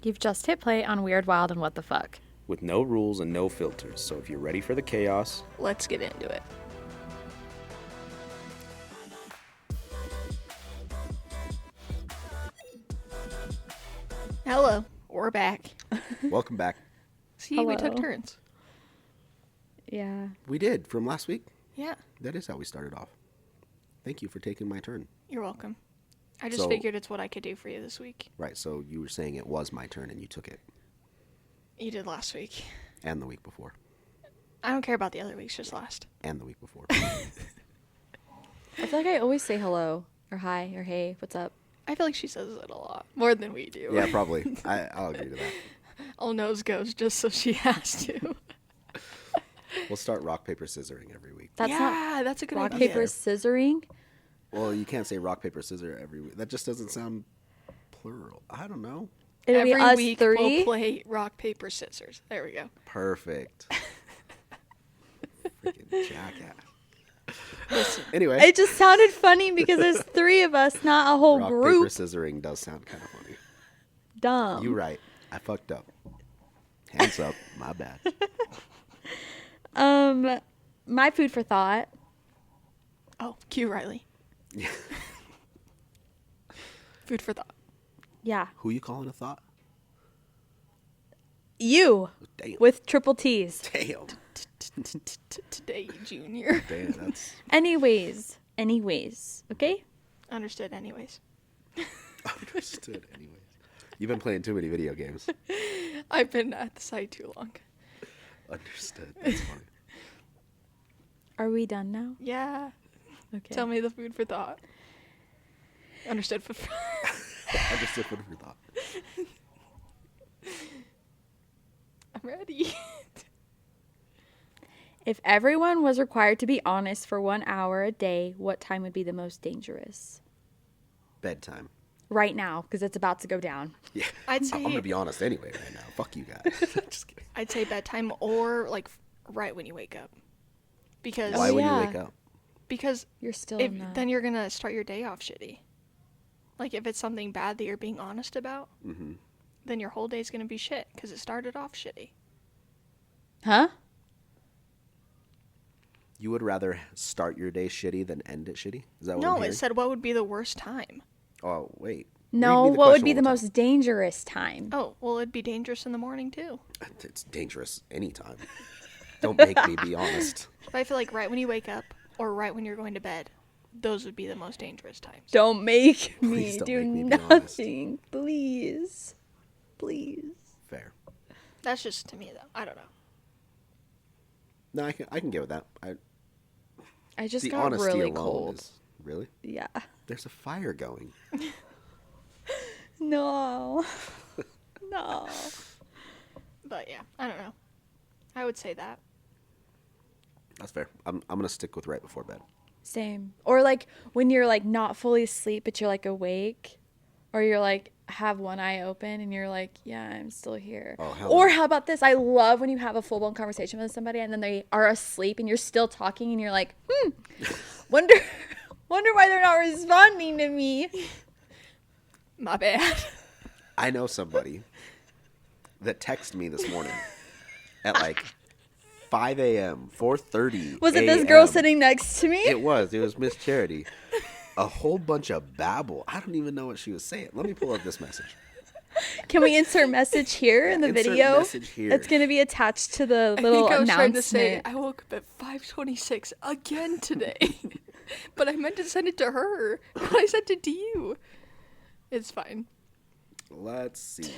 You've just hit play on Weird, Wild, and What the Fuck. With no rules and no filters, so if you're ready for the chaos, Let's get into it. Hello, we're back. welcome back. See, we took Hello. turns. Yeah. We did from last week. Yeah, That is how we started off. Thank you for taking my turn. you're welcome. I just So- figured it's what I could do for you this week. Right, so you were saying it was my turn and you took it. You did last week. And the week before. I don't care about the other weeks, just last. And the week before. I feel like I always say hello, or hi, or hey, what's up? I feel like she says it a lot, more than we do. Yeah, probably. I'll agree to that. All nose goes just so she has to. We'll start rock, paper, scissoring every week. That's yeah, that's a good not rock, idea. paper, scissoring. Well, you can't say rock, paper, scissor every week. That just doesn't sound plural. I don't know. It'll Every be us week three. we'll play rock, paper, scissors. There we go. Perfect. Freaking jackass. Listen, Anyway, It just sounded funny because there's three of us, not a whole rock, group. paper, scissoring does sound kind of funny. Dumb. You right. I fucked up. Hands up. My bad. My food for thought. oh, cue Rylee. Yeah. Food for thought. Yeah. Who you calling a thought? You Damn. with triple T's. Damn. Today, Junior. Damn, that's Anyways. Okay? Understood, anyways. understood anyways. You've been playing too many video games. I've been at the site too long. Understood. That's funny. Are we done now? Yeah. Okay. Tell me the food for thought. Understood. Understood food for thought. I'm ready. If everyone was required to be honest for 1 hour a day, what time would be the most dangerous? Bedtime. Right now, because it's about to go down. Yeah. I'd I'm say gonna be honest anyway right now. Fuck you guys. Just kidding. I'd say bedtime or like right when you wake up. Because Why when yeah. you wake up? because You're still if in that. then you're gonna start your day off shitty. Like if it's something bad that you're being honest about, Mm-hmm. then your whole day's gonna be shit because it started off shitty. Huh? You would rather start your day shitty than end it shitty? Is that what I'm No, hearing? it said what would be the worst time. Oh, wait. No, Read me the what would question be one the more most dangerous time? Oh, well, it'd be dangerous in the morning too. time. It's dangerous anytime. Don't make me be honest. But I feel like right when you wake up or right when you're going to bed, those would be the most dangerous times. Don't make Please me don't do make me be honest. nothing. Please. Please. Fair. That's just to me though. I don't know. No, I can get with that. I just The got honesty really alone cold. is really. Yeah. There's a fire going. No. No. But yeah, I don't know. I would say that. That's fair. I'm gonna stick with right before bed. Same. Or like when you're like not fully asleep, but you're like awake. Or you're like have one eye open and you're like, yeah, I'm still here. Oh, hell Or no. how about this? I love when you have a full blown conversation with somebody and then they are asleep and you're still talking and you're like, wonder why they're not responding to me. My bad. I know somebody that texted me this morning at like 5 a.m., 4:30. Was it this girl a.m.. sitting next to me? It was Miss Charity. A whole bunch of babble. I don't even know what she was saying. Let me pull up this message. Can we insert message here in the Insert video? message here. It's going to be attached to the I little think I was trying announcement. to say I woke up at 5:26 again today. But I meant to send it to her. But I sent it to you. It's fine. Let's see.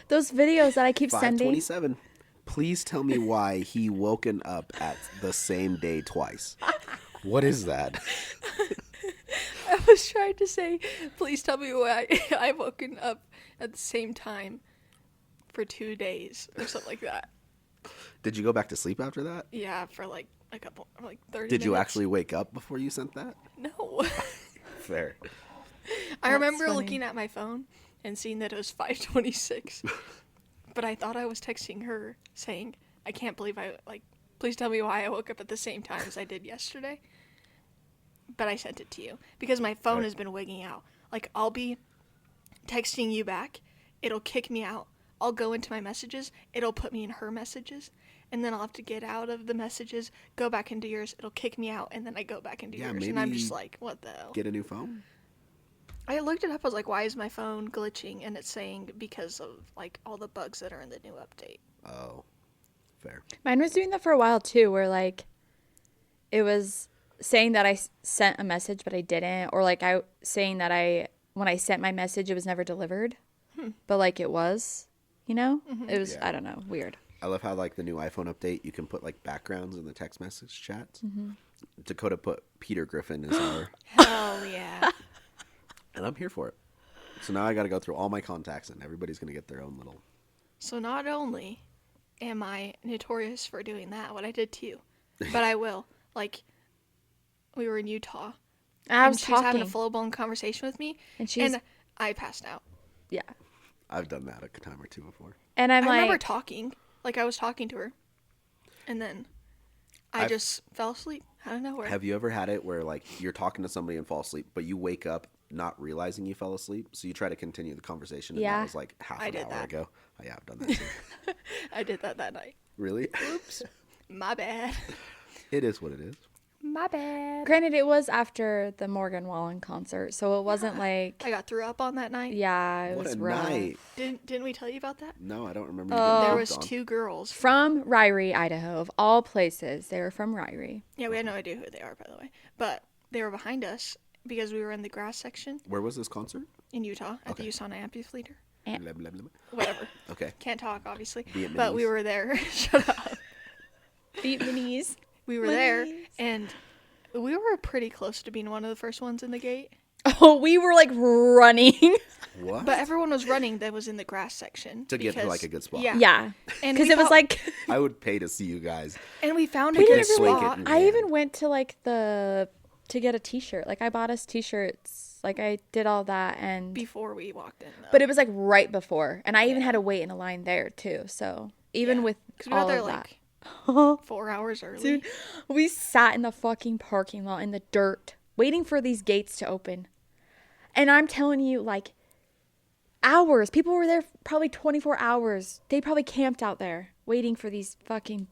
Those videos that I keep sending. 5:27. Please tell me why he woken up at the same day twice. What is that? I was trying to say, please tell me why I've woken up at the same time for 2 days or something like that. Did you go back to sleep after that? Yeah, for like a couple, like 30 Did you minutes. actually wake up before you sent that? No. Fair. I remember funny. looking at my phone and seeing that it was 5:26. But I thought I was texting her saying, I can't believe please tell me why I woke up at the same time as I did yesterday. But I sent it to you because my phone Right. has been wigging out. Like I'll be texting you back it'll kick me out. I'll go into my messages, it'll put me in her messages, and then I'll have to get out of the messages, go back into yours, it'll kick me out, and then I go back into yours. And I'm just like, what the hell? Get a new phone? I looked it up, I was like, why is my phone glitching? And it's saying because of, like, all the bugs that are in the new update. Oh, fair. Mine was doing that for a while too, where like it was saying that I sent a message but I didn't, or like saying that when I sent my message it was never delivered, but like it was, you know, it was I don't know, weird. I love how like the new iPhone update you can put like backgrounds in the text message chats. Dakota put Peter Griffin as our, Hell yeah. and I'm here for it. So now I got to go through all my contacts and everybody's gonna get their own little. So not only am I notorious for doing that, what I did to you, but I will. Like, we were in Utah. I was and she's having a talking, full-blown conversation with me, and I passed out. yeah, I've done that a time or two before. and I'm I like, remember talking, like I was talking to her, and then I just fell asleep out of nowhere. Have you ever had it where like you're talking to somebody and fall asleep, but you wake up not realizing you fell asleep, so you try to continue the conversation, and Yeah. that was like half I an did hour that. ago. Oh, yeah, I've done that too. I did that night. Really? Oops. My bad. It is what it is. My bad. granted it was after the Morgan Wallen concert, so it wasn't like, I got threw up on that night. yeah, it What was a rough. night. Didn't we tell you about that? No, I don't remember. There You was getting dumped on. 2 girls. From Rylee, Idaho, of all places. They were from Rylee. Yeah, we had no idea who they are, by the way. But they were behind us because we were in the grass section Where was this concert? in Utah at the Okay. USANA Amphitheater. Eh. Blah, blah, blah. Whatever. Okay. Can't talk, obviously. Vietnamese. But we were there. Shut up. Vietnamese. We were there, and we were pretty close to being one of the first ones in the gate. Oh, we were like running. What? But everyone was running that was in the grass section. To get to, like, a good spot. Yeah. Yeah. And Because we it was thought- like, I would pay to see you guys. And we found a We good didn't even- spot. Blink it I even went to like to get a t-shirt. Like I bought us t-shirts. Like I did all that and Before we walked in, though. but it was like right before. And I even had to wait in a line there too. So even Yeah. with 'Cause we got all there of like that. 4 hours early. Dude, we sat in the fucking parking lot in the dirt waiting for these gates to open. And I'm telling you, like, hours. People were there probably 24 hours. They probably camped out there waiting for these fucking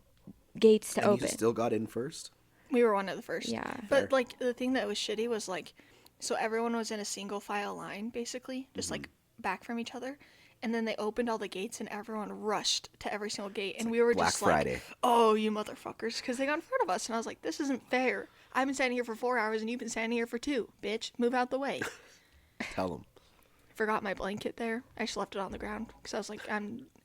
gates to And open. you still got in first? We were one of the first. Yeah. But Fair. like the thing that was shitty was like, so everyone was in a single file line basically, just like back from each other, and then they opened all the gates and everyone rushed to every single gate, and we were Black just Friday. like, "Oh, you motherfuckers!" Because they got in front of us, and I was like, "This isn't fair. I've been standing here for 4 hours, and you've been standing here for 2. Bitch, move out the way." Tell them. Forgot my blanket there. I just left it on the ground because I was like,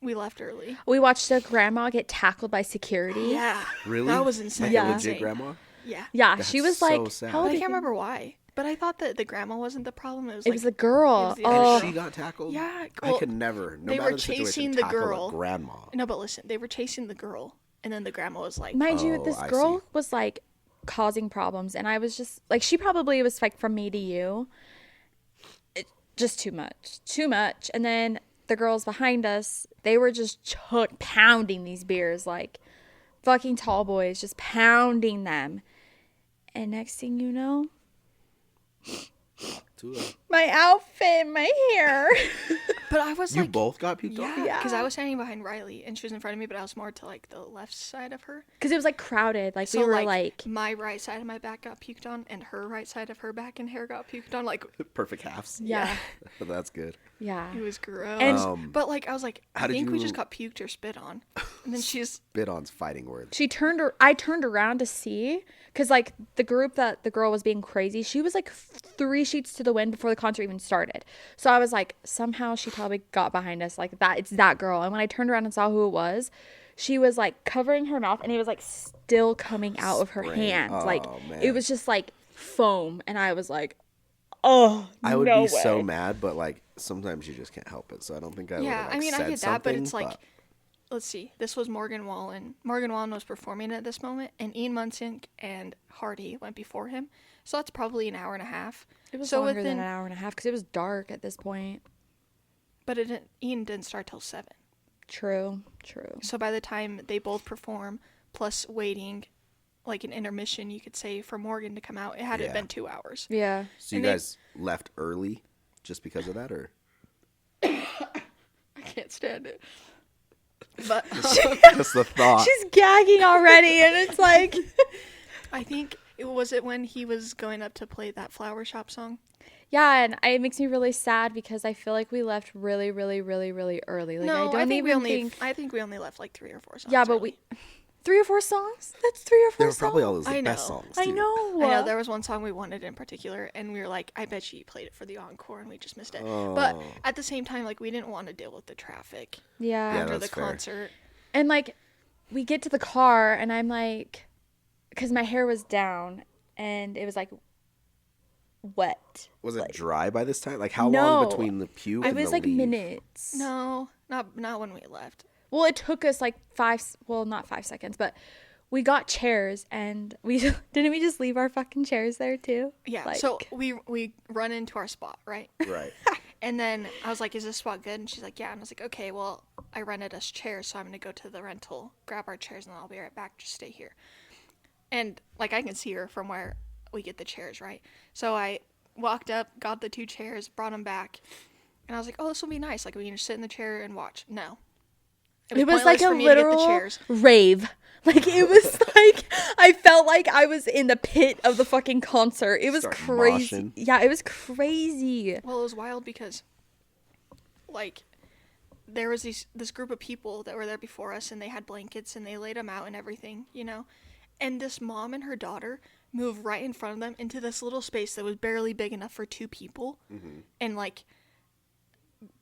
we left early. We watched a grandma get tackled by security. Yeah. Really? That was insane. Like Yeah. a legit Insane. grandma? Yeah. Yeah, That's she was so like, sad. how But old I do can't you- remember why. But I thought that the grandma wasn't the problem. It was It like was the girl. It was the And Oh, she got tackled? Yeah, I well, could never, no they matter were the situation, chasing the tackle girl. a grandma. No, but listen, they were chasing the girl, and then the grandma was like, mind you, Oh, this I girl see. was like causing problems, and I was just like, she probably was like from me to you. Just too much. And then the girls behind us, they were just pounding these beers like fucking tall boys, just pounding them. And next thing you know, Two of them. my outfit, my hair. but I was You like, both got puked on? yeah, because I was standing behind Rylee, and she was in front of me, but I was more to like the left side of her. Because it was like crowded. Like So we were like, my right side of my back got puked on, and her right side of her back and hair got puked on. Like, Perfect halves. yeah, That's good. yeah. it was gross. And- but like, I was like, How I did think we you- just got puked or spit on. And then she's Bit on's fighting words. I turned around to see, because like the group that the girl was being crazy, she was like 3 sheets to the wind before the concert even started. So I was like, somehow she probably got behind us like that. It's that girl. And when I turned around and saw who it was, she was like covering her mouth, and it was like still coming out of her Spraying. hands. Like Oh, man. it was just like foam, and I was like, oh, I would no be so way. mad, but like sometimes you just can't help it. So I don't think I would yeah. have like, I mean, I said get that, but something, it's like, let's see. This was Morgan Wallen. Morgan Wallen was performing at this moment, and Ian Munson and Hardy went before him. So that's probably an hour and a half. It was so longer within, than an hour and a half because it was dark at this point. but Ian didn't start till 7. True. So by the time they both perform, plus waiting, like an intermission, you could say, for Morgan to come out, it had Yeah. been 2 hours. Yeah. So you and they- guys left early just because of that, or can't stand it. But Just the thought. She's gagging already, and it's like, I think it when he was going up to play that Flower Shop song. yeah, and it makes me really sad because I feel like we left really, really, really, really early. Like, No, I don't even think. I think we only left like 3 or 4 songs. Yeah, but early. 3 or 4 songs? That's 3 or 4 They were songs. probably all the I best know. songs. I too. know. I know there was one song we wanted in particular, and we were like, I bet you played it for the encore, and we just missed it. But Oh. at the same time, like, we didn't want to deal with the traffic Yeah. Yeah, after the that's fair. concert. And like, we get to the car, and I'm like, because my hair was down, and it was like wet. Was it Like, dry by this time? Like how No. long between the puke it and was the like leave? minutes. No, not when we left. Well, it took us like not 5 seconds, but we got chairs, and we didn't we just leave our fucking chairs there too? Yeah, Like, so we run into our spot, right? Right. And then I was like, is this spot good? And she's like, yeah. And I was like, okay, well, I rented us chairs, so I'm going to go to the rental, grab our chairs, and then I'll be right back. Just stay here. And, like, I can see her from where we get the chairs, right? So I walked up, got the 2 chairs, brought them back. And I was like, oh, this will be nice. Like, we can just sit in the chair and watch. No. it was like pointless a for me to get the literal chairs. rave. Like, it was like, I felt like I was in the pit of the fucking concert. It was Start crazy. moshing. Yeah, it was crazy. Well, it was wild because, like, there was this group of people that were there before us, and they had blankets, and they laid them out and everything, you know? And this mom and her daughter moved right in front of them into this little space that was barely big enough for 2 people, and, like,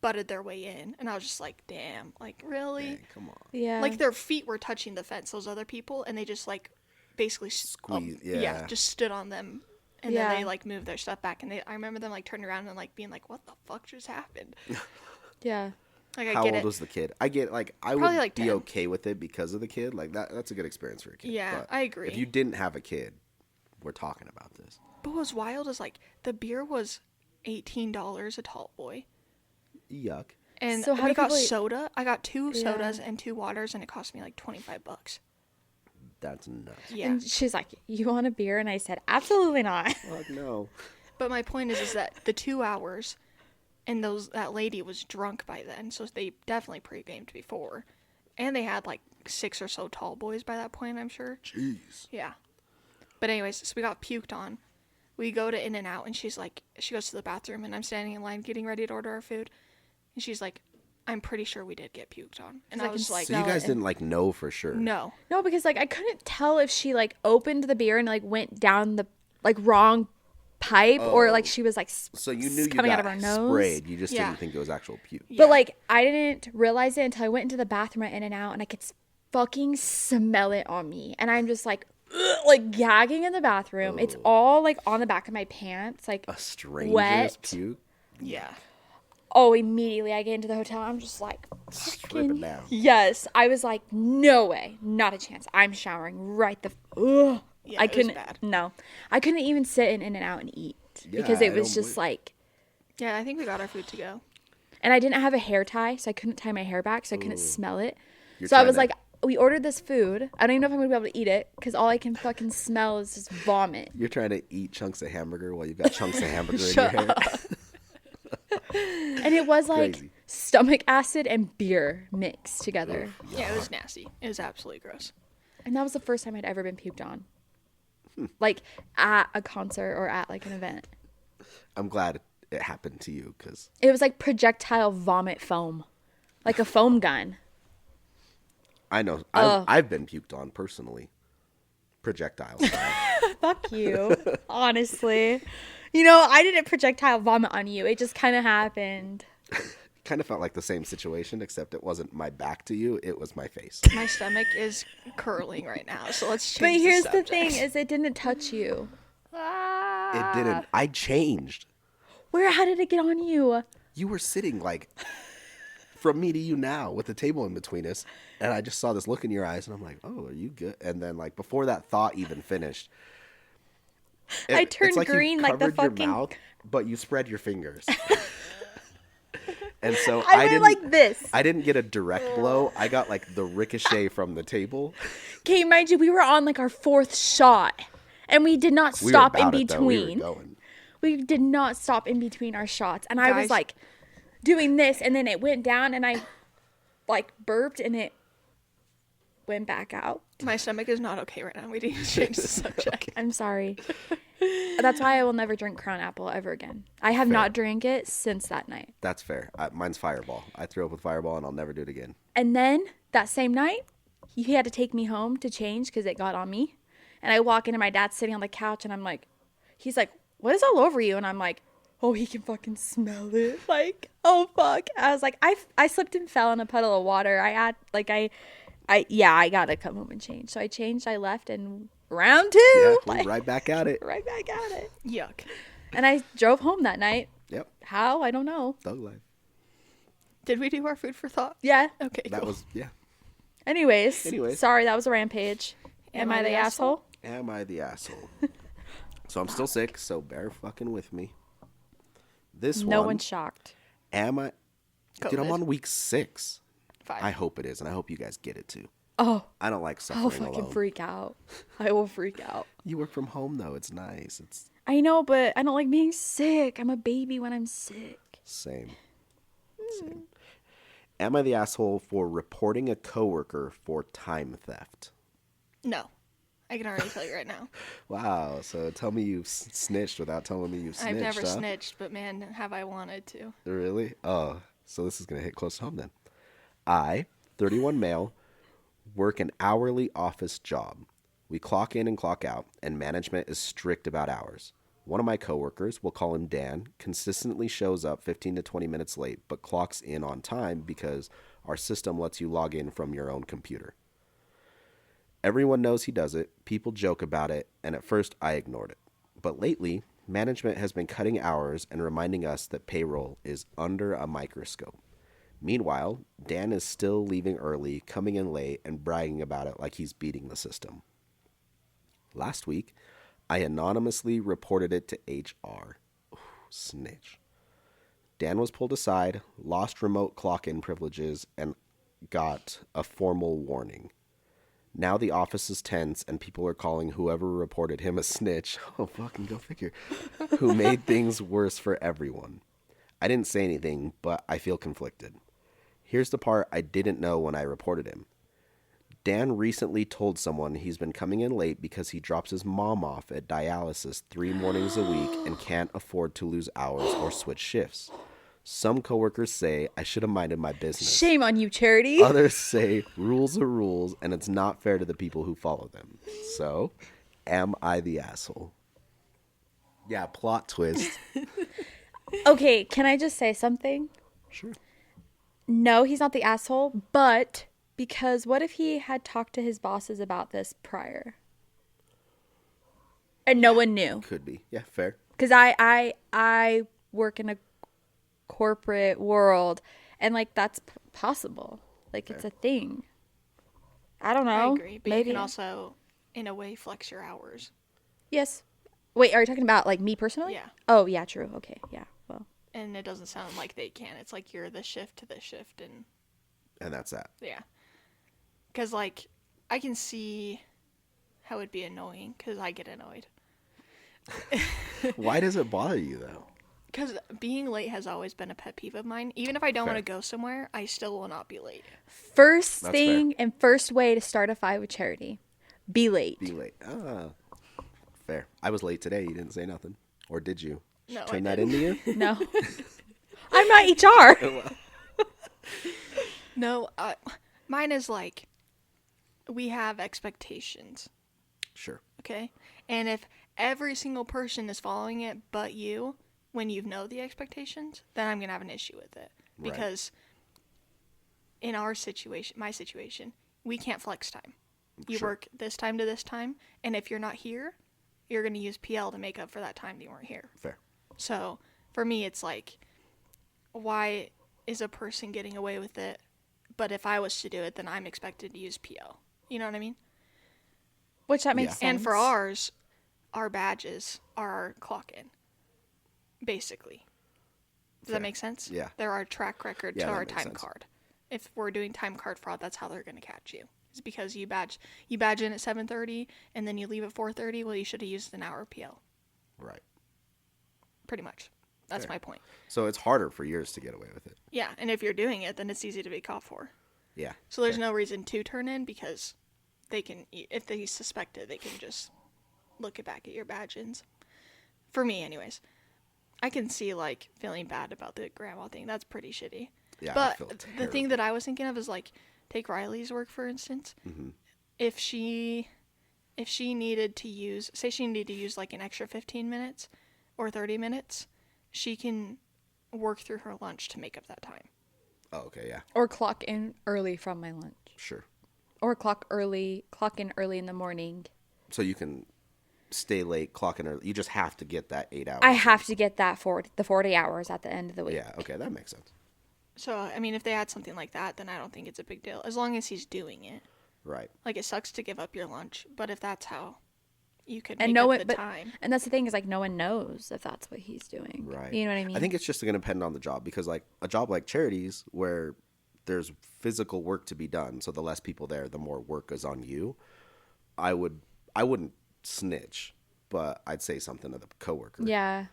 butted their way in. And I was just like, damn, like, really? Dang, come on. Yeah. Like, their feet were touching the fence, those other people, and they just, like, basically Squeeze, yeah. just stood on them. And Yeah. then they, like, moved their stuff back. And I remember them, like, turning around and, like, being like, what the fuck just happened? yeah. Like, I How get old it. was the kid? I get like I Probably, would like, be 10. okay with it because of the kid. Like that's a good experience for a kid. Yeah, But I agree. If you didn't have a kid, we're talking about this. But what was wild is, like, the beer was $18 a tall boy. Yuck. And So how we do got people- soda. I got 2 Yeah. sodas and 2 waters, and it cost me, like, $25. That's nuts. Yeah. And she's like, you want a beer? And I said, absolutely not. Fuck no. But my point is that the 2 hours, and that lady was drunk by then, so they definitely pre-gamed before. And they had, like, 6 or so tall boys by that point, I'm sure. Jeez. Yeah. But anyways, so we got puked on. We go to In-N-Out, and she goes to the bathroom, and I'm standing in line getting ready to order our food. And she's like, I'm pretty sure we did get puked on. And I was like, So you guys didn't like know for sure. no. No, because like I couldn't tell if she like opened the beer and like went down the like wrong pipe or like she was like So you knew you coming got out of her nose. sprayed. You just Yeah. didn't think it was actual puke. Yeah. But like I didn't realize it until I went into the bathroom at In-N-Out and I could fucking smell it on me. And I'm just like gagging in the bathroom. It's all like on the back of my pants, like A stranger's wet. puke. Yeah. Oh, immediately I get into the hotel. I'm just like, Strip it down. yes. I was like, no way, not a chance. I'm showering right the. Ugh. Yeah, I it was couldn't. bad. No, I couldn't even sit in In-N-Out and eat Yeah, because I it was don't just blame- like, Yeah, I think we got our food to go. and I didn't have a hair tie, so I couldn't tie my hair back, so I couldn't smell it. You're So I trying was to- like, we ordered this food. I don't even know if I'm gonna be able to eat it because all I can fucking smell is just vomit. You're trying to eat chunks of hamburger while you've got chunks of hamburger in your Shut hair. And it was like Crazy. stomach acid and beer mixed together. Yeah, it was nasty. It was absolutely gross. And that was the first time I'd ever been puked on. Like at a concert or at like an event. I'm glad it happened to you because It was like projectile vomit foam. Like a foam gun. I know I've been puked on personally. Projectile style. Fuck you. Honestly. You know, I didn't projectile vomit on you. It just kind of happened. Kind of felt like the same situation, except it wasn't my back to you; it was my face. My stomach is curling right now, so let's But change here's the the subject. thing is it didn't touch you. It didn't. I changed. How did it get on you? You were sitting like from me to you now with the table in between us, and I just saw this look in your eyes, and I'm like, "Oh, are you good?" And then, like before that thought even finished, I it's turned you green like the covered your fucking- mouth, but you spread your fingers. And so I went didn't like this. I didn't get a direct blow. I got like the ricochet from the table. Okay, mind you, we were on like our 4th shot. And we did not We were stop in about it, though. We were between. going. We did not stop in between our shots. And I was Guys. like doing this and then it went down and I like burped and it went back out. My stomach is not okay right now. We need to change the subject. I'm sorry. That's why I will never drink Crown Apple ever again. I have Fair. not drank it since that night. That's fair. Mine's Fireball. I threw up with Fireball, and I'll never do it again. And then that same night, he had to take me home to change because it got on me. And I walk in and my dad's sitting on the couch and I'm like, he's like, what is all over you? And I'm like, oh, he can fucking smell it. Like, oh fuck. I was like, I slipped and fell in a puddle of water. I gotta come home and change. So I changed, I left, and round two. Yeah, like, right back at it. right back at it. Yuck. And I drove home that night. Yep. How? I don't know. Thug life. Did we do our food for thought? Yeah. Okay, That cool. was, yeah. Anyways. Sorry, that was a rampage. Am I the asshole? Am I the asshole? So I'm still sick, so bear fucking with me. No one's shocked. Am I? Dude, I'm COVID. on week 6. 5. I hope it is, and I hope you guys get it too. Oh, I don't like I'll suffering fucking alone. freak out. I will freak out. You work from home though. It's nice. It's I know, but I don't like being sick. I'm a baby when I'm sick. same. Am I the asshole for reporting a coworker for time theft? No. I can already tell you right now. Wow. So tell me you've snitched without telling me you've snitched. I've never huh? snitched, but man, have I wanted to. Really? Oh, so this is going to hit close to home then. I, 31 male, work an hourly office job. We clock in and clock out, and management is strict about hours. One of my coworkers, we'll call him Dan, consistently shows up 15 to 20 minutes late, but clocks in on time because our system lets you log in from your own computer. Everyone knows he does it, people joke about it, and at first I ignored it. But lately, management has been cutting hours and reminding us that payroll is under a microscope. Meanwhile, Dan is still leaving early, coming in late, and bragging about it like he's beating the system. Last week, I anonymously reported it to HR. Ooh, snitch. Dan was pulled aside, lost remote clock-in privileges, and got a formal warning. Now the office is tense, and people are calling whoever reported him a snitch. Oh, fucking go figure. Who made things worse for everyone. I didn't say anything, but I feel conflicted. Here's the part I didn't know when I reported him. Dan recently told someone he's been coming in late because he drops his mom off at dialysis 3 mornings a week and can't afford to lose hours or switch shifts. Some coworkers say I should have minded my business. Shame on you, Charity. Others say rules are rules and it's not fair to the people who follow them. So, am I the asshole? Yeah, plot twist. Okay, can I just say something? Sure. No, he's not the asshole, but because what if he had talked to his bosses about this prior? And no one knew. Could be. Yeah, fair. Because I work in a corporate world, and like that's possible. Like it's a thing. I don't know. I agree, but Maybe you can also, in a way, flex your hours. yes. Wait, are you talking about like me personally? Yeah. Oh yeah, true. Okay, yeah. Well, And it doesn't sound like they can. It's like you're this shift to this shift, and And that's that. yeah. Because, like, I can see how it'd be annoying, because I get annoyed. Why does it bother you, though? Because being late has always been a pet peeve of mine. Even if I don't Fair. want to go somewhere, I still will not be late. first That's thing and first way to start a fight with Charity, be late. Be late. Ah, fair. I was late today. You didn't say nothing. Or did you? No, I Turn that didn't. into you? No, I'm not HR. No, mine is like, we have expectations, Sure. okay? And if every single person is following it but you, when you know the expectations, then I'm going to have an issue with it. Right. Because in our situation, my situation, we can't flex time. You Sure. work this time to this time, and if you're not here, you're going to use PL to make up for that time that you weren't here. Fair. So for me, it's like, why is a person getting away with it? But if I was to do it, then I'm expected to use PL. You know what I mean? Which that makes Yeah. sense. And for ours, our badges are our clock in, basically. Does Fair. that make sense? Yeah. They're our track record Yeah, to that our makes time sense. card. If we're doing time card fraud, that's how they're going to catch you. It's because you badge in at 7:30 and then you leave at 4:30. Well, you should have used an hour PL. Right. Pretty much. That's Fair. my point. So it's harder for yours to get away with it. Yeah, and if you're doing it, then it's easy to be caught for. Yeah. So there's fair. no reason to turn in because they can, if they suspect it, they can just look it back at your badge-ins. For me, anyways. I can see, like, feeling bad about the grandma thing. That's pretty shitty. Yeah, I But feel the thing terrible. that I was thinking of is, like, take Riley's work, for instance. Mm-hmm. If she needed to use, say she needed to use, like, an extra 15 minutes or 30 minutes, she can work through her lunch to make up that time. Oh, okay, yeah. Or clock in early from my lunch. Sure. Or clock in early in the morning. So you can stay late, clock in early. You just have to get that 8 hours. I have to get that for the 40 hours at the end of the week. Yeah, okay, that makes sense. So, I mean, if they had something like that, then I don't think it's a big deal. As long as he's doing it. Right. Like, it sucks to give up your lunch, but if that's how you could And make no up one, the time. and that's the thing is like no one knows if that's what he's doing. Right. You know what I mean? I think it's just going to depend on the job because, like, a job like charities where there's physical work to be done, so the less people there, the more work is on you. I wouldn't snitch, but I'd say something to the coworker. Yeah.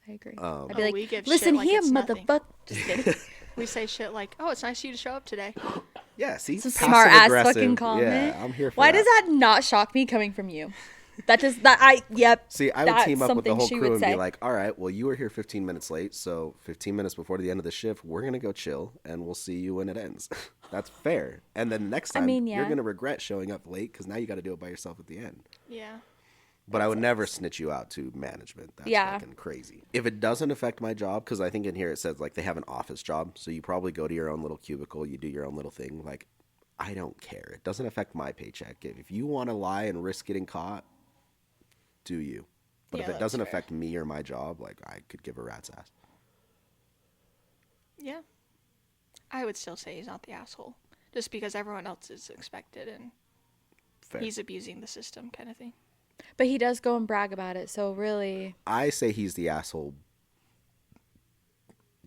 I agree. I'd be Oh, like, we give listen shit like here, it's nothing." motherfucker. Just kidding. We say shit like, "Oh, it's nice of you to show up today." Yeah, see? Some Passive smart ass aggressive. fucking comment. Yeah, I'm here for Why that. does that not shock me coming from you? Yep. See, I would that's team up with the something whole she crew would and say. be like, all right, well, you were here 15 minutes late, so 15 minutes before the end of the shift, we're going to go chill, and we'll see you when it ends. That's fair. And then next time, mean, you're yeah. going to regret showing up late because now you got to do it by yourself at the end. Yeah. But I would never snitch you out to management. That's Yeah. fucking crazy. If it doesn't affect my job, because I think in here it says, like, they have an office job, so you probably go to your own little cubicle, you do your own little thing. Like, I don't care. It doesn't affect my paycheck. If you want to lie and risk getting caught, do you. But Yeah, if it that's doesn't fair. affect me or my job, like, I could give a rat's ass. Yeah. I would still say he's not the asshole. Just because everyone else is expected and Fair. he's abusing the system kind of thing. But he does go and brag about it. So really, I say he's the asshole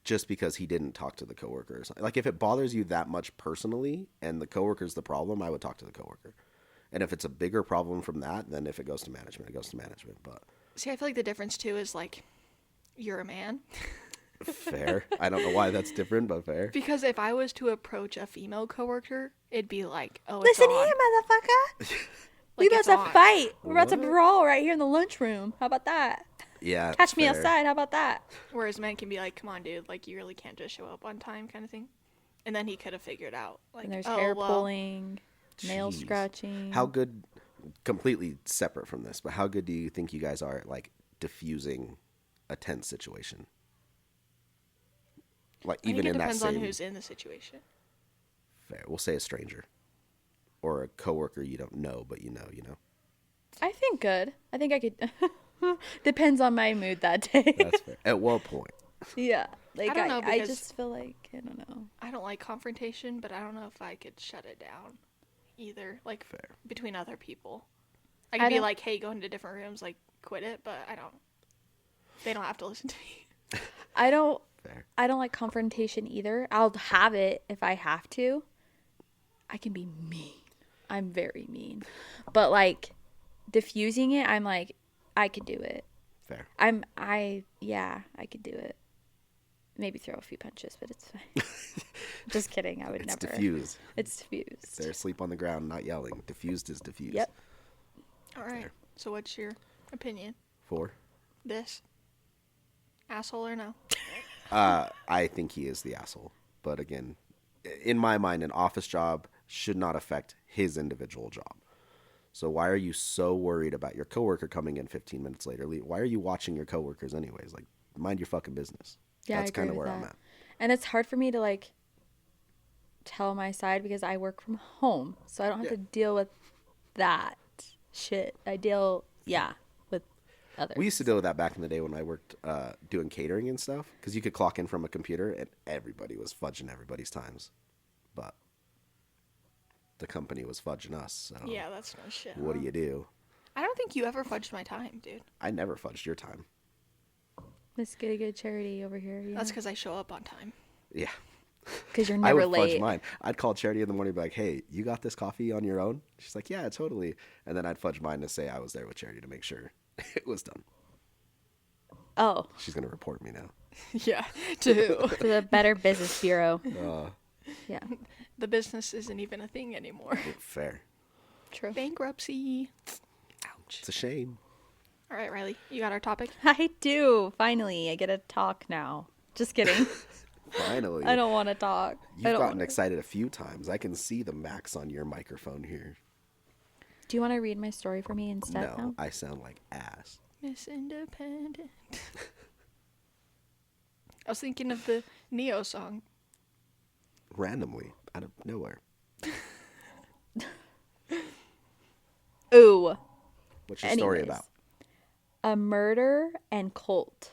just because he didn't talk to the coworker or something. Like, if it bothers you that much personally and the coworker's the problem, I would talk to the coworker. And if it's a bigger problem from that, then if it goes to management, it goes to management. But See, I feel like the difference too is like, you're a man. fair. I don't know why that's different, but fair. Because if I was to approach a female coworker, it'd be like, oh, it's listen on. here, motherfucker. We Like, about it's to on. fight. We're about to What? brawl right here in the lunchroom. How about that? Yeah. Catch me fair. outside. How about that? Whereas men can be like, come on, dude, like, you really can't just show up on time kind of thing. And then he could have figured out, like, And there's oh, hair well, pulling, nail Jeez. scratching. How good, completely separate from this, but how good do you think you guys are at, like, diffusing a tense situation? Like, I think even it in that depends same... on who's in the situation. Fair. We'll say a stranger. Or a coworker you don't know, but you know. I think good. I think I could. Depends on my mood that day. That's fair. At what point? Yeah. Like I don't know, I because- just feel like I don't know. I don't like confrontation, but I don't know if I could shut it down either. Like, Fair. between other people. I I could be don't- like, hey, go into different rooms, like, quit it, but I don't. They don't have to listen to me. I don't Fair. I don't like confrontation either. I'll have it if I have to. I can be mean. I'm very mean. But like diffusing it, I'm like I could do it. Fair. I could do it. Maybe throw a few punches, but it's fine. Just kidding. I would It's never. diffused. It's diffused. They're asleep on the ground, not yelling. Diffused is diffused. Yep. All right. Fair. So what's your opinion? 4. This? Asshole or no? I think he is the asshole. But again, in my mind, an office job should not affect his individual job. So why are you so worried about your coworker coming in 15 minutes later? Why are you watching your coworkers anyways? Like, mind your fucking business. Yeah, That's I agree kind of with where I'm that. at. And it's hard for me to like tell my side because I work from home, so I don't have to deal with that shit. I deal, with others. We used to deal with that back in the day when I worked doing catering and stuff, because you could clock in from a computer and everybody was fudging everybody's times. But the company was fudging us, so Yeah, that's no shit. what do huh? you do? I don't think you ever fudged my time, dude. I never fudged your time. Miss Goody Good Charity over here. Yeah. That's because I show up on time. Yeah. Because you're I never would fudge late. mine. I'd call Charity in the morning and be like, hey, you got this coffee on your own? She's like, yeah, totally. And then I'd fudge mine to say I was there with Charity to make sure it was done. Oh, She's going to report me now. Yeah, to to the Better Business Bureau. Yeah, The business isn't even a thing anymore. Fair. true. Bankruptcy. It's a shame. All right, Rylee, you got our topic? I do. Finally, I get to talk now. Just kidding. Finally. I don't want to talk. I You've don't gotten wanna- excited a few times. I can see the max on your microphone here. Do you want to read my story for me instead No, now? I sound like ass. Miss Independent. I was thinking of the Neo song. Randomly, out of nowhere. Ooh. What's your story Anyways. about? A murder and cult.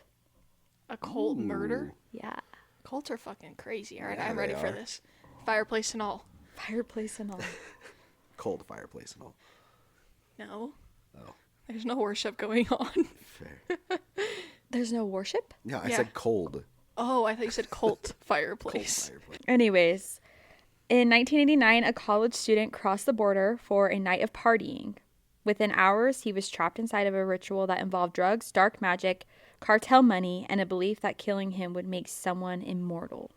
A cult murder? Yeah. Cults are fucking crazy. All right, Yeah, I'm ready they for are. this. Fireplace and all. Fireplace and all. Cold fireplace and all. No. Oh, There's no worship going on. fair. There's no worship? Yeah, I Yeah. said cold. Oh, I thought you said cult Cold fireplace. fireplace. Anyways, in 1989, a college student crossed the border for a night of partying. Within hours, he was trapped inside of a ritual that involved drugs, dark magic, cartel money, and a belief that killing him would make someone immortal.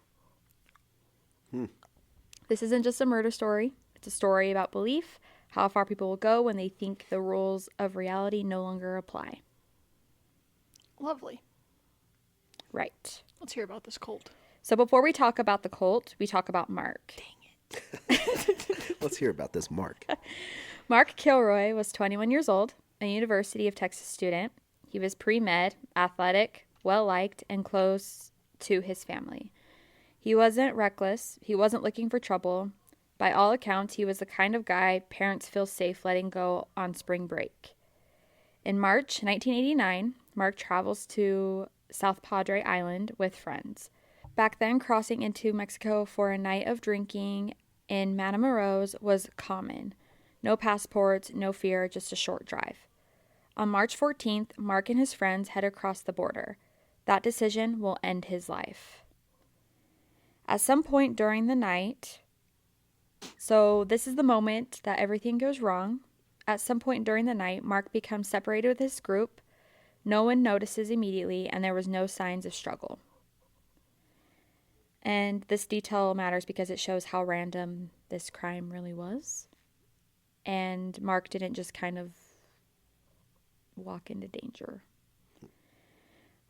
This isn't just a murder story. It's a story about belief, how far people will go when they think the rules of reality no longer apply. Lovely. Right. Let's hear about this cult. So before we talk about the cult, we talk about Mark. Let's hear about this, Mark. Mark Kilroy was 21 years old, a University of Texas student. He was pre-med, athletic, well-liked, and close to his family. He wasn't reckless. He wasn't looking for trouble. By all accounts, he was the kind of guy parents feel safe letting go on spring break. In March 1989, Mark travels to South Padre Island with friends. Back then, crossing into Mexico for a night of drinking in Matamoros was common. No passports, no fear, just a short drive. On March 14th, Mark and his friends head across the border. That decision will end his life. At some point during the night, so this is the moment that everything goes wrong. At some point during the night, Mark becomes separated with his group. No one notices immediately, and there was no signs of struggle. And this detail matters because it shows how random this crime really was. And Mark didn't just kind of walk into danger.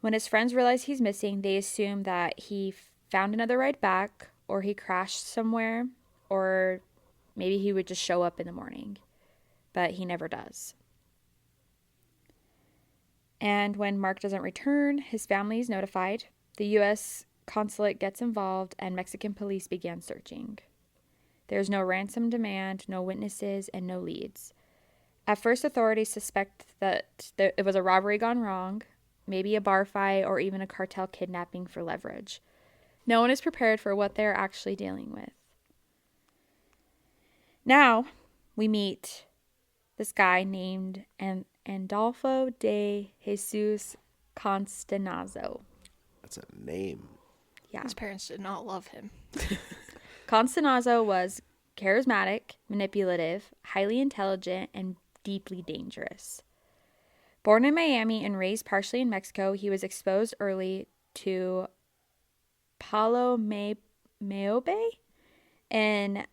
When his friends realize he's missing, they assume that he found another ride back, or he crashed somewhere, or maybe he would just show up in the morning. But he never does. And when Mark doesn't return, his family is notified. The U.S. consulate gets involved, and Mexican police began searching. There's no ransom demand, no witnesses, and no leads. At first, authorities suspect that it was a robbery gone wrong, maybe a bar fight, or even a cartel kidnapping for leverage. No one is prepared for what they're actually dealing with. Now, we meet this guy named Andolfo de Jesus Constanazo. That's a name. Yeah. His parents did not love him. Constanazo was charismatic, manipulative, highly intelligent, and deeply dangerous. Born in Miami and raised partially in Mexico, he was exposed early to Palo Mayombe, an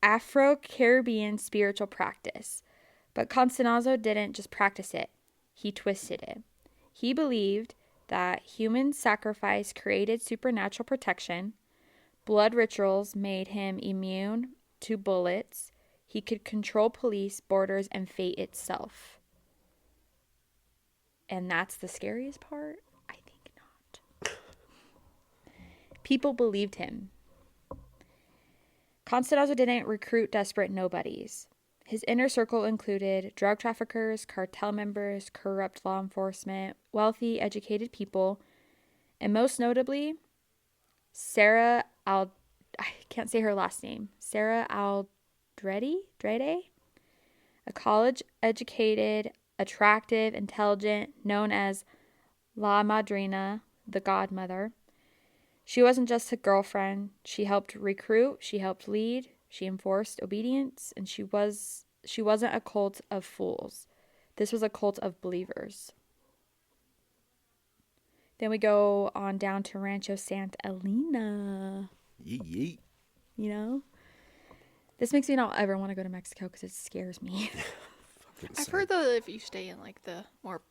Afro-Caribbean spiritual practice. But Constanazo didn't just practice it, he twisted it. He believed that human sacrifice created supernatural protection. Blood rituals made him immune to bullets. He could control police, borders, and fate itself. And that's the scariest part? I think not. People believed him. Constanazo didn't recruit desperate nobodies. His inner circle included drug traffickers, cartel members, corrupt law enforcement, wealthy, educated people, and most notably, I can't say her last name, Sarah Aldrete, a college-educated, attractive, intelligent, known as La Madrina, the godmother. She wasn't just a girlfriend. She helped recruit, she helped lead, she enforced obedience, and she wasn't a cult of fools. This was a cult of believers. Then we go on down to Rancho Santa Elena. Yeet yeet. you know? This makes me not ever want to go to Mexico because it scares me. I've heard though that if you stay in like the more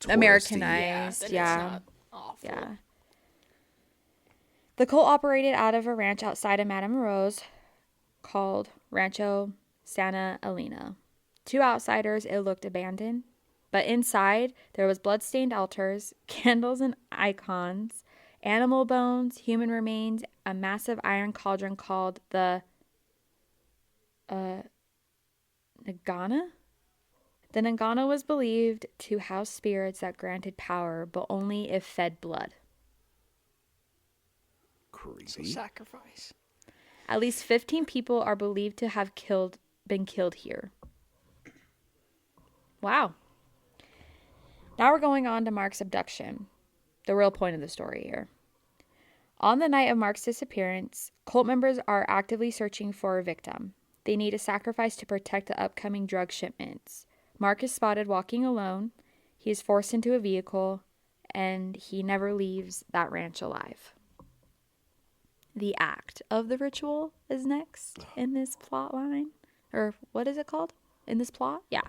Americanized, then yeah. it's not awful. Yeah. The cult operated out of a ranch outside of Matamoros called Rancho Santa Elena. To outsiders, it looked abandoned, but inside there was blood-stained altars, candles and icons, animal bones, human remains, a massive iron cauldron called the Nagana. The Nagana was believed to house spirits that granted power, but only if fed blood. Creepy. So sacrifice. At least 15 people are believed to have been killed here. Wow. Now we're going on to Mark's abduction, the real point of the story here. On the night of Mark's disappearance, cult members are actively searching for a victim. They need a sacrifice to protect the upcoming drug shipments. Mark is spotted walking alone. He is forced into a vehicle, and he never leaves that ranch alive. The act of the ritual is next in this plot line. Or what is it called? In this plot? Yeah.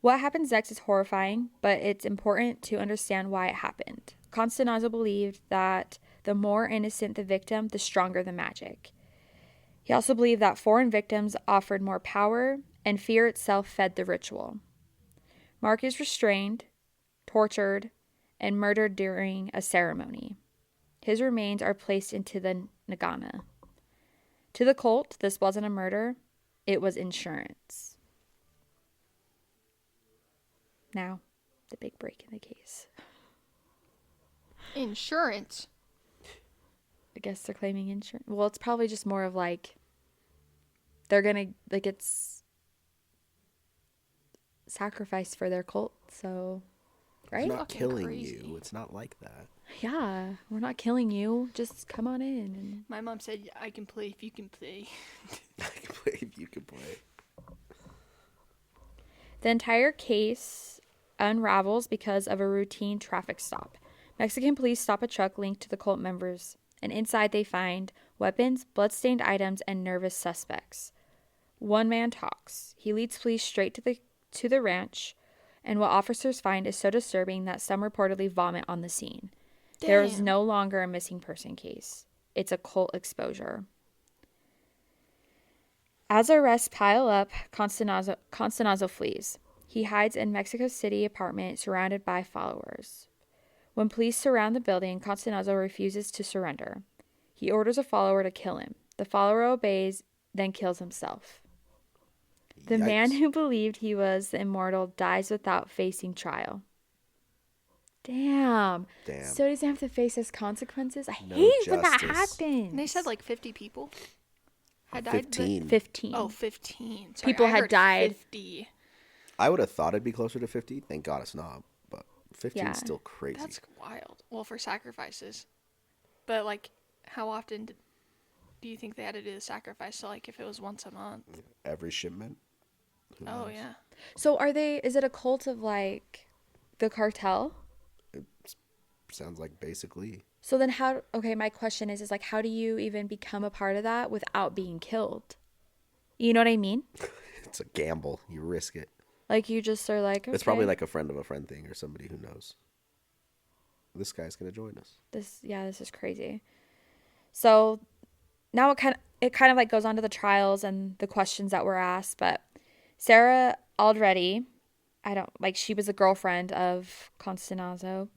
What happens next is horrifying, but it's important to understand why it happened. Constantino believed that the more innocent the victim, the stronger the magic. He also believed that foreign victims offered more power, and fear itself fed the ritual. Mark is restrained, tortured, and murdered during a ceremony. His remains are placed into the Nagana. To the cult, this wasn't a murder, it was insurance. Now, the big break in the case. Insurance. I guess they're claiming insurance. Well, it's probably just more of like, they're gonna, like, it's sacrifice for their cult, so, right? It's not Fucking killing crazy. you. It's not like that. Yeah, we're not killing you. Just come on in. And My mom said, I can play if you can play. I can play if you can play. the entire case unravels because of a routine traffic stop. Mexican police stop a truck linked to the cult members, and inside they find weapons, bloodstained items, and nervous suspects. One man talks. He leads police straight to the ranch, and what officers find is so disturbing that some reportedly vomit on the scene. There is Damn. no longer a missing person case. It's a cult exposure. As arrests pile up, Constantino flees. He hides in Mexico City apartment surrounded by followers. When police surround the building, Constantino refuses to surrender. He orders a follower to kill him. The follower obeys, then kills himself. The man Yikes. who believed he was the immortal dies without facing trial. Damn. So he doesn't have to face his consequences? I No hate when that justice. happens. And they said like 50 people had died. 15. 15. Oh, 15. Sorry, People I had heard died. 50. I would have thought it'd be closer to 50. Thank God it's not. But 15 Yeah. is still crazy. That's wild. Well, for sacrifices. But like, how often do you think they had to do the sacrifice? So like if it was once a month. Every shipment. Who Oh, knows? yeah. So is it a cult of like the cartel? It sounds like basically. So then my question is like, how do you even become a part of that without being killed? You know what I mean? It's a gamble. You risk it. Like you just are like, okay, It's probably like a friend of a friend thing or somebody who knows. This guy's going to join us. this is crazy. So now it kind of like goes on to the trials and the questions that were asked, but Sarah Aldrete, she was a girlfriend of Constantino,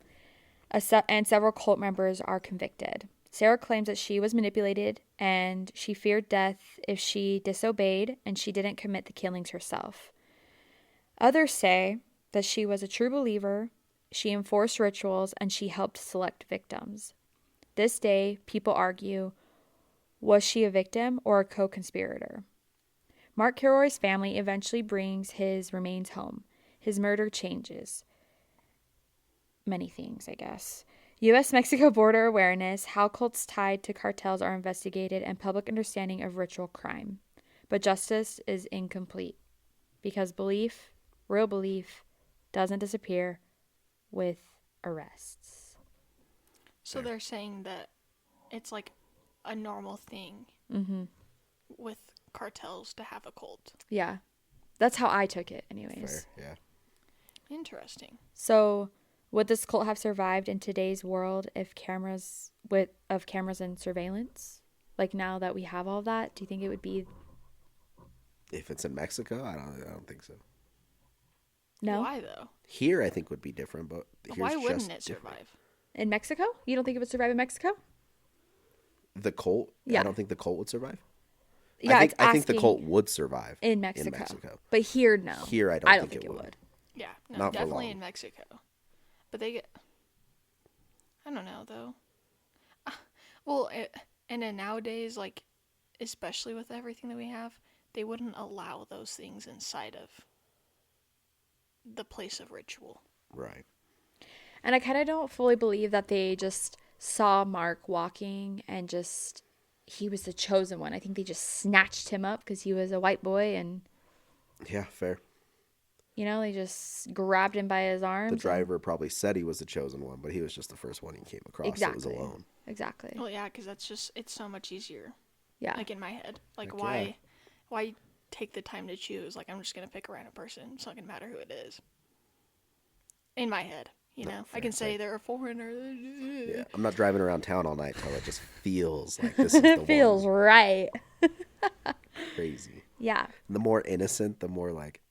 and several cult members are convicted. Sarah claims that she was manipulated and she feared death if she disobeyed and she didn't commit the killings herself. Others say that she was a true believer, she enforced rituals, and she helped select victims. This day, people argue, was she a victim or a co-conspirator? Mark Kilroy's family eventually brings his remains home. His murder changes many things, I guess. U.S.-Mexico border awareness, how cults tied to cartels are investigated, and public understanding of ritual crime. But justice is incomplete because real belief, doesn't disappear with arrests. So they're saying that it's like a normal thing with cartels to have a cult. Yeah. That's how I took it anyways. Fair, yeah. Interesting. So, would this cult have survived in today's world if cameras and surveillance? Like now that we have all that, do you think it would be If it's in Mexico, I don't think so. no? Why though? Here, I think would be different, but here's Why wouldn't just it different. survive? In Mexico? You don't think it would survive in Mexico? The cult? Yeah. I don't think the cult would survive. Yeah, I think the asking cult would survive in Mexico. But here, no. Here, I don't think it would. Yeah, no, Not for definitely long. in Mexico. But they get. I don't know though. Well, and then nowadays, like, especially with everything that we have, they wouldn't allow those things inside of the place of ritual. Right. And I kind of don't fully believe that they just saw Mark walking and just he was the chosen one. I think they just snatched him up because he was a white boy and, Yeah, fair. you know, they just grabbed him by his arms. The driver probably said he was the chosen one, but he was just the first one he came across. Exactly. So it was alone. Exactly. Well, yeah, because it's so much easier. Yeah. Like in my head, like Heck yeah. why take the time to choose? Like I'm just gonna pick a random person. It's not gonna matter who it is. In my head, you know, I can say they're a foreigner. Yeah, I'm not driving around town all night till it just feels like this is the It feels one. right. Crazy. Yeah. The more innocent, the more like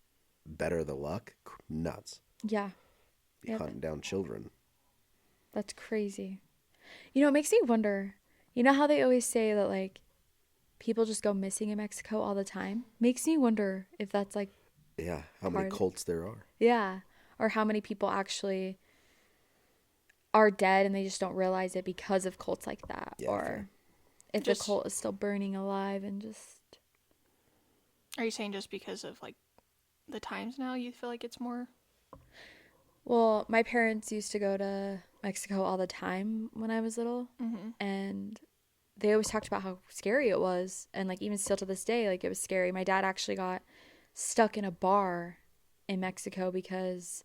better the luck. Nuts. Yeah. Be Yep. hunting down children. That's crazy. You know, it makes me wonder. You know how they always say that, like, people just go missing in Mexico all the time? Makes me wonder if that's, like, Yeah, how many Part- cults there are. yeah. Or how many people actually are dead and they just don't realize it because of cults like that. Yeah, or fair. if Just- the cult is still burning alive and just... Are you saying just because of like the times now, you feel like it's more? Well, my parents used to go to Mexico all the time when I was little. And they always talked about how scary it was. And, like, even still to this day, like, it was scary. My dad actually got stuck in a bar in Mexico because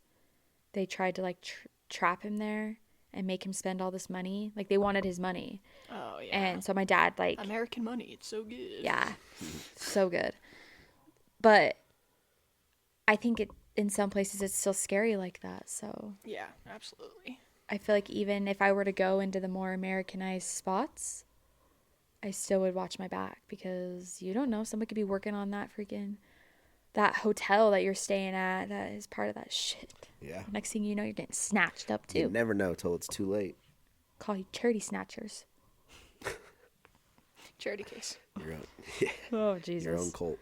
they tried to, like, trap him there and make him spend all this money. Like, they wanted his money. Oh yeah. And so my dad, like... American money, it's so good. Yeah, so good. But I think in some places it's still scary like that. So Yeah, absolutely. I feel like even if I were to go into the more Americanized spots, I still would watch my back because you don't know. Someone could be working on that hotel that you're staying at that is part of that shit. Yeah. Next thing you know, you're getting snatched up You too. never know till it's too late. Call you charity snatchers. Charity case. Your own, yeah, Oh, your Jesus. own cult.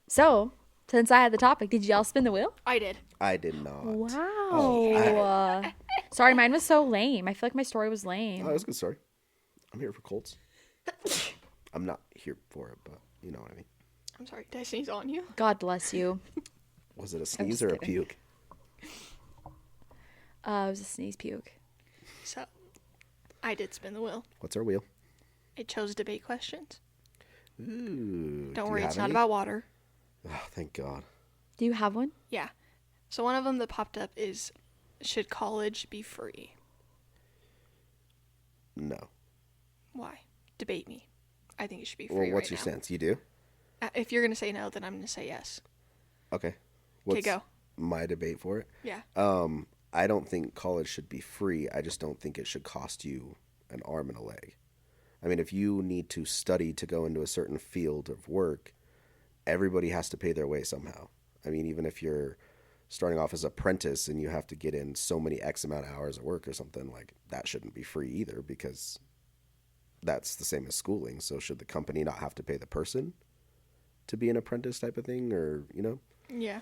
So, since I had the topic, did y'all spin the wheel? I did. I did not. Wow. Sorry, mine was so lame. I feel like my story was lame. Oh, that's a good story. I'm here for cults. I'm not here for it, but you know what I mean. I'm sorry. Did I sneeze on you? God bless you. Was it a just sneeze or a kidding. puke? It was a sneeze puke. So, I did spin the wheel. What's our wheel? It chose debate questions. Ooh. Don't do worry, you it's have not any? about water. Oh, thank God. Do you have one? Yeah. So one of them that popped up is, should college be free? No. Why? Debate me. I think it should be free. Well, what's right your now. stance? You do? If you're gonna say no, then I'm gonna say yes. Okay. Okay, go. My debate for it? Yeah. I don't think college should be free. I just don't think it should cost you an arm and a leg. I mean, if you need to study to go into a certain field of work, everybody has to pay their way somehow. I mean, even if you're starting off as an apprentice and you have to get in so many X amount of hours of work or something, like that shouldn't be free either because that's the same as schooling. So should the company not have to pay the person to be an apprentice type of thing, or, you know? Yeah.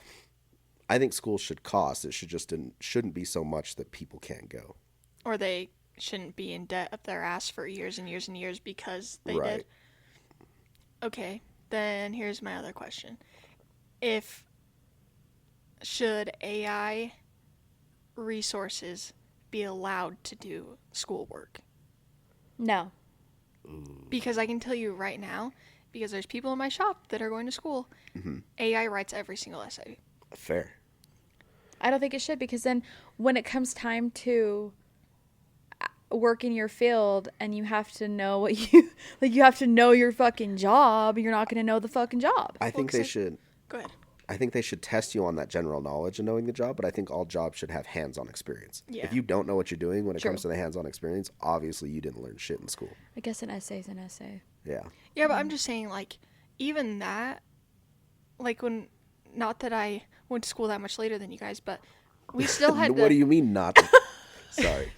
I think school should cost. It shouldn't be so much that people can't go. Or they shouldn't be in debt up their ass for years and years and years because they Right. did. Okay, then here's my other question. Should AI resources be allowed to do schoolwork? No. Because I can tell you right now, because there's people in my shop that are going to school, AI writes every single essay. Fair. I don't think it should because then when it comes time to work in your field and you have to know what you like. You have to know your fucking job. You're not going to know the fucking job. I think they should. Go ahead. I think they should test you on that general knowledge and knowing the job, but I think all jobs should have hands-on experience. Yeah. If you don't know what you're doing when it True. comes to the hands-on experience, obviously you didn't learn shit in school. I guess an essay is an essay. Yeah. Yeah, but I'm just saying, like, even that, like, when, not that I went to school that much later than you guys, but we still had What do you mean not?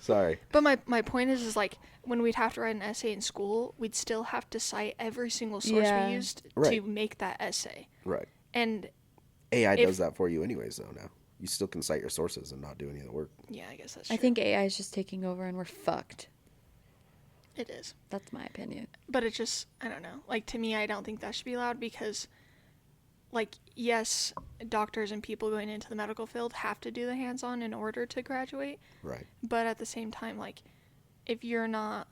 Sorry. But my point is like, when we'd have to write an essay in school, we'd still have to cite every single source Yeah. we used Right. to make that essay. Right. And, AI does that for you anyways, though, now. You still can cite your sources and not do any of the work. yeah, I guess that's true. I think AI is just taking over and we're fucked. It is. That's my opinion. But it just, I don't know. Like, to me, I don't think that should be allowed because, like, yes, doctors and people going into the medical field have to do the hands-on in order to graduate. Right. But at the same time, like, if you're not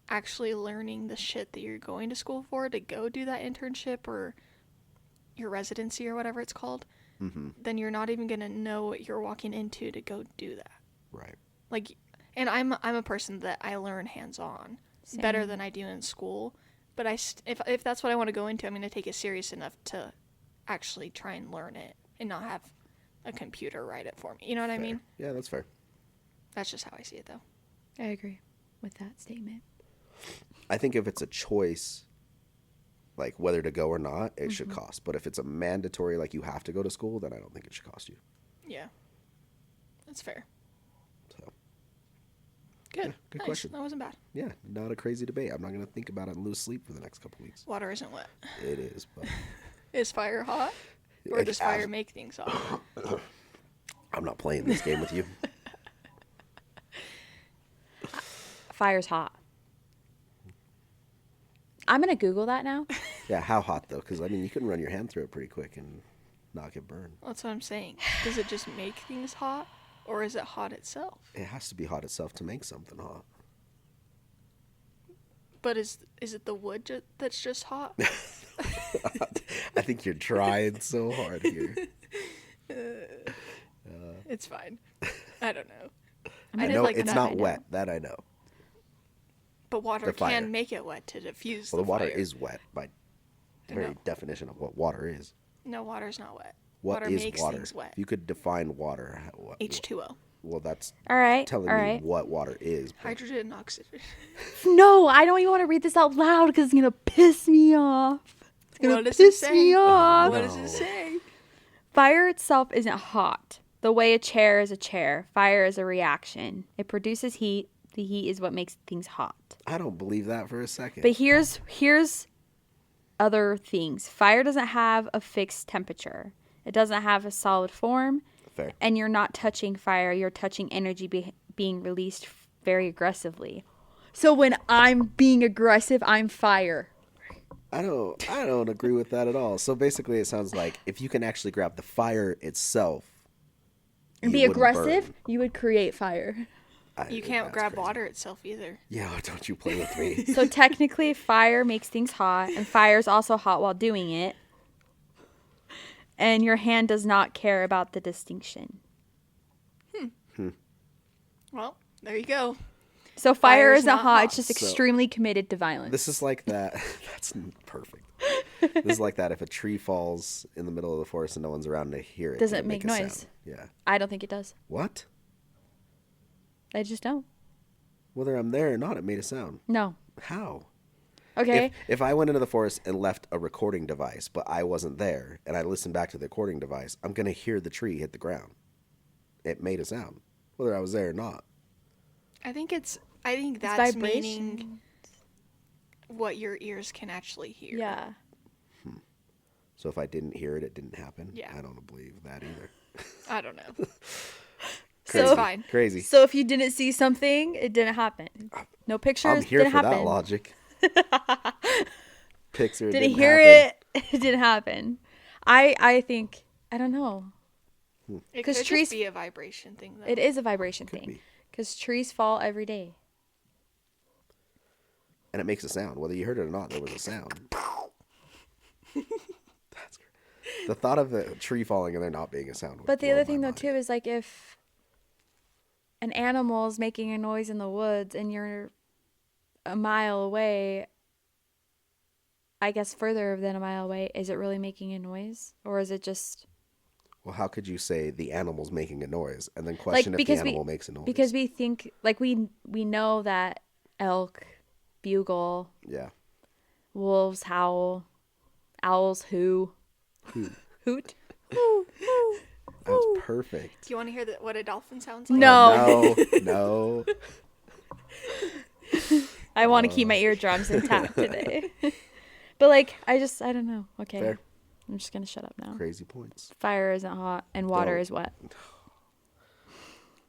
actually learning the shit that you're going to school for to go do that internship or your residency or whatever it's called, then you're not even going to know what you're walking into to go do that. Right. Like, and I'm a person that I learn hands-on better than I do in school. But if that's what I want to go into, I'm going to take it serious enough to actually try and learn it and not have a computer write it for me. You know what I mean? Yeah, that's fair. That's just how I see it, though. I agree with that statement. I think if it's a choice, like whether to go or not, it should cost. But if it's a mandatory, like you have to go to school, then I don't think it should cost you. Yeah. That's fair. So, Good. yeah, good Nice. question. That wasn't bad. Yeah, not a crazy debate. I'm not going to think about it and lose sleep for the next couple weeks. Water isn't wet. It is, but Is fire hot? Or Like, does fire make things hot? I'm not playing this game with you. Fire's hot. I'm going to Google that now. Yeah, how hot though? Because I mean, you can run your hand through it pretty quick and not get burned. That's what I'm saying. Does it just make things hot? Or is it hot itself? It has to be hot itself to make something hot. But is it the wood that's just hot? I think you're trying so hard here. It's fine. I don't know. I did know like it's that. not I know. wet. That I know. But water The fire. can make it wet to diffuse Well, the water fire. is wet by the very know. definition of what water is. No, water's not wet. What water is makes water? things wet. If you could define water, H2O. well, that's All right. telling all me right. what water is. but- Hydrogen and oxygen. No, I don't even want to read this out loud because it's going to piss me off. It's going What to does it piss say? me off. What does it say? Fire itself isn't hot. The way a chair is a chair. Fire is a reaction. It produces heat. The heat is what makes things hot. I don't believe that for a second. But here's other things. Fire doesn't have a fixed temperature. It doesn't have a solid form. Fair. And you're not touching fire. You're touching energy being released very aggressively. So when I'm being aggressive, I'm fire. I don't agree with that at all. So basically, it sounds like if you can actually grab the fire itself And you be wouldn't aggressive, burn. you would create fire. You can't grab water itself either. Yeah, don't you play with me. So technically, fire makes things hot, and fire is also hot while doing it. And your hand does not care about the distinction. Well, there you go. So fire Fire's isn't not hot, hot. it's just So- extremely committed to violence. This is like that. That's perfect. This is like that if a tree falls in the middle of the forest and no one's around to hear it. Does it it'll make a noise? sound. Yeah. I don't think it does. What? I just don't. Whether I'm there or not, it made a sound. No. How? Okay. If I went into the forest and left a recording device, but I wasn't there, and I listened back to the recording device, I'm going to hear the tree hit the ground. It made a sound, whether I was there or not. I think that's vibration. meaning what your ears can actually hear. Yeah. So if I didn't hear it, it didn't happen. Yeah. I don't believe that either. I don't know. Crazy. It's fine. Crazy. So if you didn't see something, it didn't happen. No pictures, I'm here didn't for happen. that logic. Picture Didn't didn't hear happen. it didn't happen. I think, I don't know. It 'Cause could trees- just be a vibration thing, though. It is a vibration Could thing. be. Because trees fall every day. And it makes a sound. Whether you heard it or not, there was a sound. That's crazy. The thought of the tree falling and there not being a sound. would But the blow other my thing, though, mind. too, is like if an animal is making a noise in the woods and you're a mile away, I guess further than a mile away, is it really making a noise? Or is it just... Well, how could you say the animal's making a noise and then question if the animal makes a noise? Because we think, like, we know that elk bugle, Yeah. wolves howl, owls hoot. That's perfect. Do you want to hear what a dolphin sounds like? No. No. I want to keep my eardrums intact today. But, like, I don't know. Okay. Fair. I'm just going to shut up now. Crazy points. Fire isn't hot and water is wet.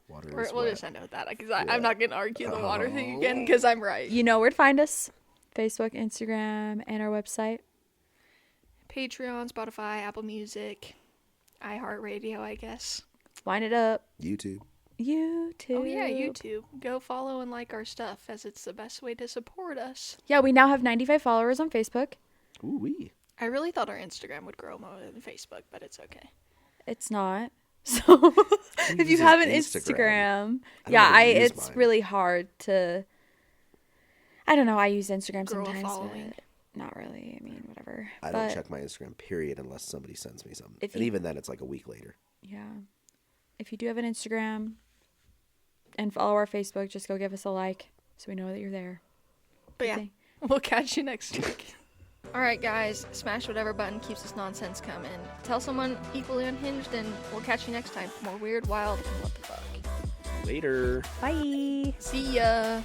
Water We'll is wet. just end it with that because I'm not going to argue the water thing again because I'm right. You know where to find us. Facebook, Instagram, and our website. Patreon, Spotify, Apple Music, iHeartRadio, I guess. Line it up. YouTube. YouTube. Oh, yeah, YouTube. Go follow and like our stuff as it's the best way to support us. Yeah, we now have 95 followers on Facebook. Ooh-wee. I really thought our Instagram would grow more than Facebook, but it's okay. It's not. So if you uses have an Instagram? Instagram, I don't know how to use it's mine. really hard to. I don't know. I use Instagram Grow a sometimes, following. but not really. I mean, whatever. I But don't check my Instagram, period, unless somebody sends me something. If And you- even then, it's like a week later. Yeah, if you do have an Instagram and follow our Facebook, just go give us a like so we know that you're there. But yeah, Okay. we'll catch you next week. All right, guys, smash whatever button keeps this nonsense coming. Tell someone equally unhinged, and we'll catch you next time for more weird, wild, and what the fuck. Later. Bye. See ya.